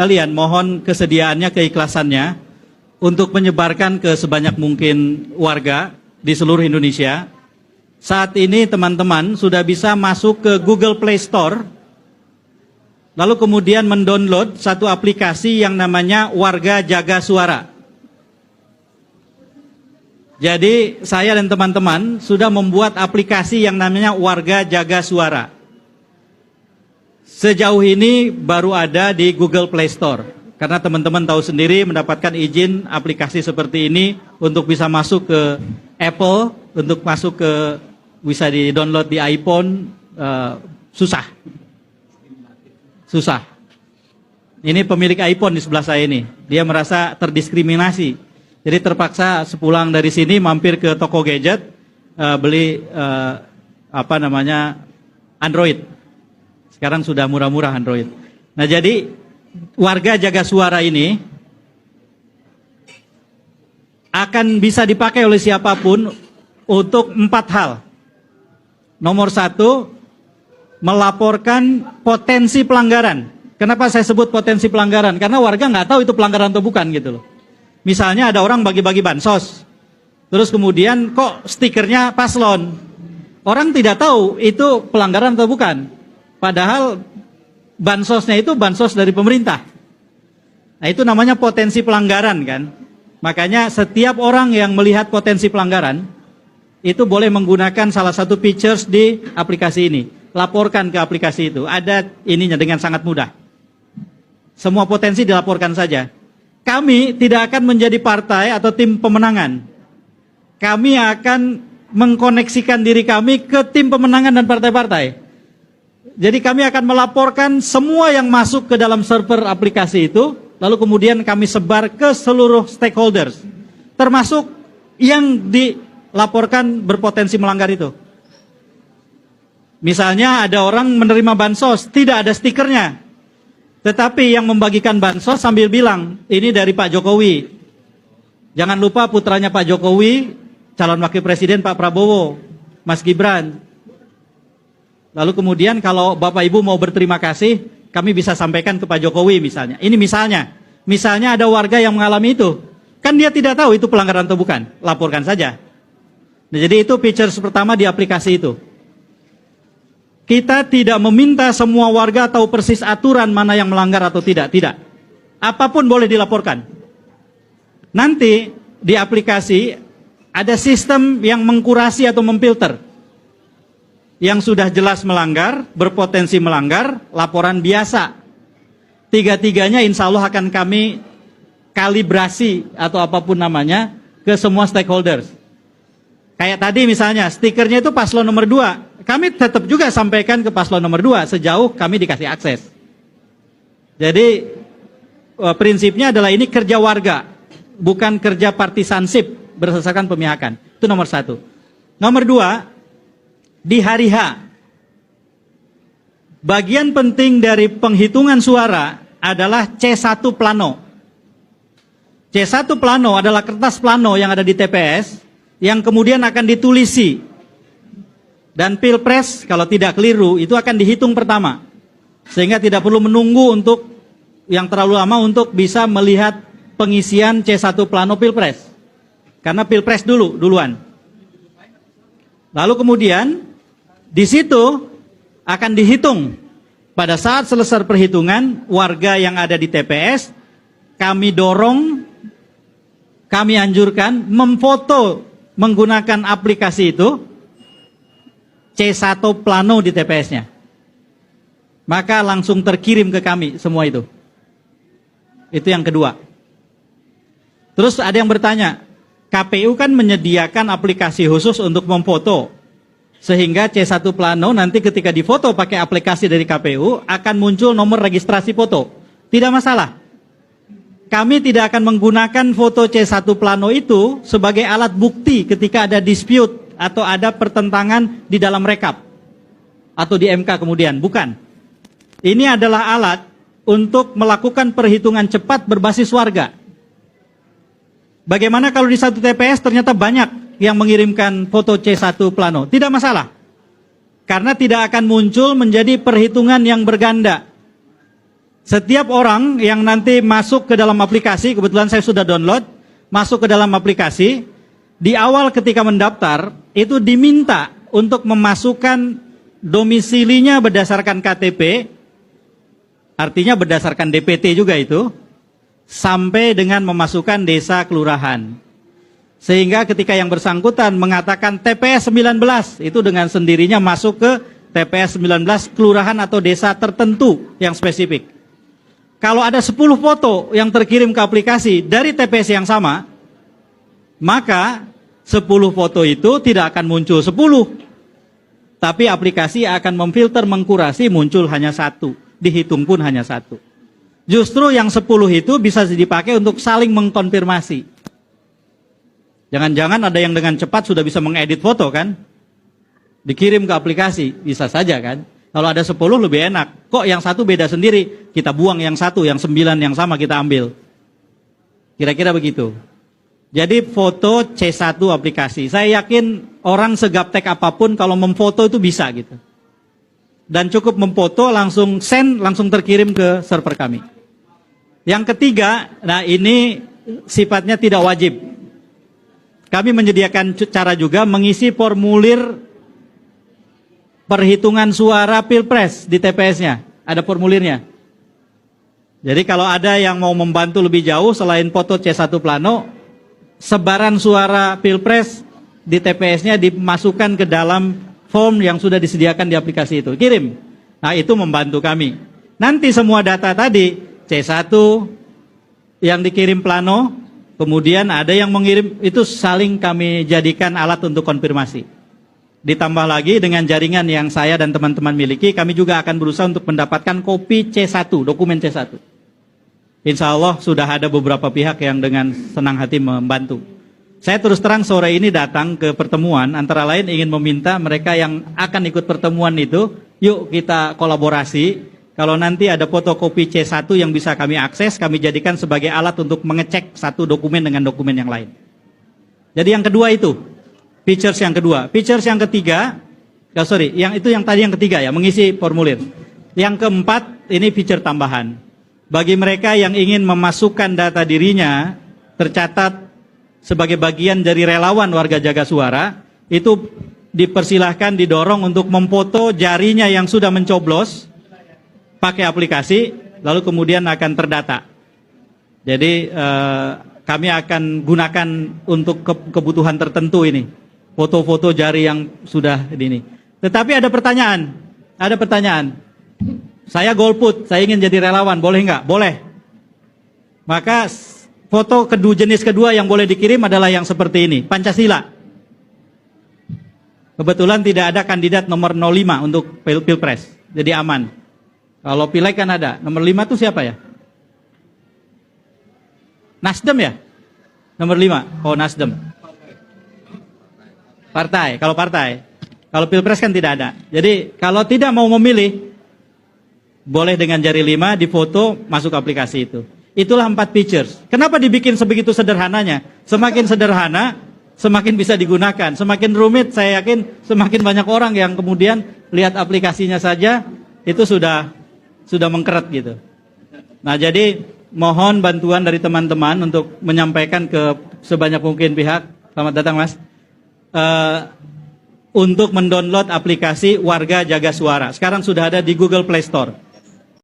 Kalian mohon kesediaannya, keikhlasannya untuk menyebarkan ke sebanyak mungkin warga di seluruh Indonesia. Saat ini teman-teman sudah bisa masuk ke Google Play Store, lalu kemudian mendownload satu aplikasi yang namanya Warga Jaga Suara. Jadi saya dan teman-teman sudah membuat aplikasi yang namanya Warga Jaga Suara. Sejauh ini baru ada di Google Play Store. Karena teman-teman tahu sendiri mendapatkan izin aplikasi seperti ini untuk bisa masuk ke Apple, untuk masuk ke bisa di-download di iPhone, susah. Ini pemilik iPhone di sebelah saya ini. Dia merasa terdiskriminasi. Jadi terpaksa sepulang dari sini mampir ke toko gadget, beli Android. Sekarang sudah murah-murah Android. Nah jadi Warga Jaga Suara ini akan bisa dipakai oleh siapapun untuk 4 hal. Nomor 1, melaporkan potensi pelanggaran. Kenapa saya sebut potensi pelanggaran? Karena warga nggak tahu itu pelanggaran atau bukan gitu loh. Misalnya ada orang bagi-bagi bansos, terus kemudian kok stikernya paslon. Orang tidak tahu itu pelanggaran atau bukan. Padahal bansosnya itu bansos dari pemerintah. Nah itu namanya potensi pelanggaran kan. Makanya setiap orang yang melihat potensi pelanggaran itu boleh menggunakan salah satu features di aplikasi ini. Laporkan ke aplikasi itu. Ada ininya dengan sangat mudah. Semua potensi dilaporkan saja. Kami tidak akan menjadi partai atau tim pemenangan. Kami akan mengkoneksikan diri kami ke tim pemenangan dan partai-partai. Jadi kami akan melaporkan semua yang masuk ke dalam server aplikasi itu, lalu kemudian kami sebar ke seluruh stakeholders, termasuk yang dilaporkan berpotensi melanggar itu. Misalnya ada orang menerima bansos, tidak ada stikernya, tetapi yang membagikan bansos sambil bilang, ini dari Pak Jokowi. Jangan lupa putranya Pak Jokowi, calon wakil presiden Pak Prabowo, Mas Gibran. Lalu kemudian kalau Bapak Ibu mau berterima kasih, kami bisa sampaikan ke Pak Jokowi misalnya. Ini misalnya ada warga yang mengalami itu. Kan dia tidak tahu itu pelanggaran atau bukan, laporkan saja. Nah, jadi itu features pertama di aplikasi itu. Kita tidak meminta semua warga tahu persis aturan mana yang melanggar atau tidak. Apapun boleh dilaporkan. Nanti di aplikasi ada sistem yang mengkurasi atau memfilter. Yang sudah jelas melanggar, berpotensi melanggar, laporan biasa. Tiga-tiganya insya Allah akan kami kalibrasi atau apapun namanya ke semua stakeholders. Kayak tadi misalnya stikernya itu paslon nomor 2. Kami tetap juga sampaikan ke paslon nomor 2 sejauh kami dikasih akses. Jadi prinsipnya adalah ini kerja warga, bukan kerja partisansip berdasarkan pemihakan. Itu nomor 1. Nomor 2, di hari H, bagian penting dari penghitungan suara adalah C1 plano. C1 plano adalah kertas plano yang ada di TPS yang kemudian akan ditulisi. Dan Pilpres kalau tidak keliru itu akan dihitung pertama. Sehingga tidak perlu menunggu untuk yang terlalu lama untuk bisa melihat pengisian C1 plano Pilpres. Karena Pilpres duluan. Lalu kemudian di situ akan dihitung. Pada saat selesai perhitungan, warga yang ada di TPS, kami dorong, kami anjurkan memfoto menggunakan aplikasi itu, C1 plano di TPS-nya. Maka langsung terkirim ke kami semua itu. Itu yang kedua. Terus ada yang bertanya, KPU kan menyediakan aplikasi khusus untuk memfoto. Sehingga C1 plano nanti ketika difoto pakai aplikasi dari KPU akan muncul nomor registrasi foto. Tidak masalah. Kami tidak akan menggunakan foto C1 plano itu sebagai alat bukti ketika ada dispute atau ada pertentangan di dalam rekap atau di MK kemudian. Bukan. Ini adalah alat untuk melakukan perhitungan cepat berbasis warga. Bagaimana kalau di satu TPS ternyata banyak yang mengirimkan foto C1 plano? Tidak masalah. Karena tidak akan muncul menjadi perhitungan yang berganda. Setiap orang yang nanti masuk ke dalam aplikasi, kebetulan saya sudah download, masuk ke dalam aplikasi, di awal ketika mendaftar, itu diminta untuk memasukkan domisilinya berdasarkan KTP, artinya berdasarkan DPT juga itu, sampai dengan memasukkan desa kelurahan. Sehingga ketika yang bersangkutan mengatakan TPS 19, itu dengan sendirinya masuk ke TPS 19 kelurahan atau desa tertentu yang spesifik. Kalau ada 10 foto yang terkirim ke aplikasi dari TPS yang sama, maka 10 foto itu tidak akan muncul 10. Tapi aplikasi akan memfilter, mengkurasi, muncul hanya 1. Dihitung pun hanya 1. Justru yang 10 itu bisa dipakai untuk saling mengkonfirmasi. Jangan-jangan ada yang dengan cepat sudah bisa mengedit foto kan? Dikirim ke aplikasi, bisa saja kan? Kalau ada 10 lebih enak. Kok yang 1 beda sendiri? Kita buang yang 1, yang 9 yang sama kita ambil. Kira-kira begitu. Jadi foto C1 aplikasi. Saya yakin orang segaptek apapun kalau memfoto itu bisa gitu. Dan cukup memfoto langsung send, langsung terkirim ke server kami. Yang ketiga, nah ini sifatnya tidak wajib. Kami menyediakan cara juga mengisi formulir perhitungan suara Pilpres di TPS-nya, ada formulirnya. Jadi kalau ada yang mau membantu lebih jauh selain foto C1 plano, sebaran suara Pilpres di TPS-nya dimasukkan ke dalam form yang sudah disediakan di aplikasi itu. Kirim. Nah, itu membantu kami. Nanti semua data tadi C1 yang dikirim plano, kemudian ada yang mengirim, itu saling kami jadikan alat untuk konfirmasi. Ditambah lagi dengan jaringan yang saya dan teman-teman miliki, kami juga akan berusaha untuk mendapatkan kopi C1, dokumen C1. Insya Allah sudah ada beberapa pihak yang dengan senang hati membantu. Saya terus terang sore ini datang ke pertemuan, antara lain ingin meminta mereka yang akan ikut pertemuan itu, yuk kita kolaborasi. Kalau nanti ada fotokopi C1 yang bisa kami akses, kami jadikan sebagai alat untuk mengecek satu dokumen dengan dokumen yang lain. Jadi yang kedua itu, features yang kedua. Features yang ketiga, yang tadi yang ketiga ya, mengisi formulir. Yang keempat, ini feature tambahan. Bagi mereka yang ingin memasukkan data dirinya, tercatat sebagai bagian dari relawan warga jaga suara, itu dipersilahkan, didorong untuk memfoto jarinya yang sudah mencoblos, pakai aplikasi, lalu kemudian akan terdata. Jadi kami akan gunakan untuk kebutuhan tertentu ini. Foto-foto jari yang sudah ini. Tetapi ada pertanyaan. Saya golput, saya ingin jadi relawan, boleh nggak? Boleh. Maka foto jenis kedua yang boleh dikirim adalah yang seperti ini, Pancasila. Kebetulan tidak ada kandidat nomor 05 untuk Pilpres, jadi aman. Kalau Pileg kan ada, nomor 5 itu siapa ya? Nasdem ya? Nomor 5, oh Nasdem. Partai, kalau partai. Kalau Pilpres kan tidak ada. Jadi kalau tidak mau memilih, boleh dengan jari 5 difoto, masuk aplikasi itu. Itulah 4 features. Kenapa dibikin sebegitu sederhananya? Semakin sederhana, semakin bisa digunakan. Semakin rumit, saya yakin semakin banyak orang yang kemudian lihat aplikasinya saja, itu sudah mengkeret gitu. Nah jadi mohon bantuan dari teman-teman untuk menyampaikan ke sebanyak mungkin pihak. Selamat datang Mas. Untuk mendownload aplikasi Warga Jaga Suara. Sekarang sudah ada di Google Play Store.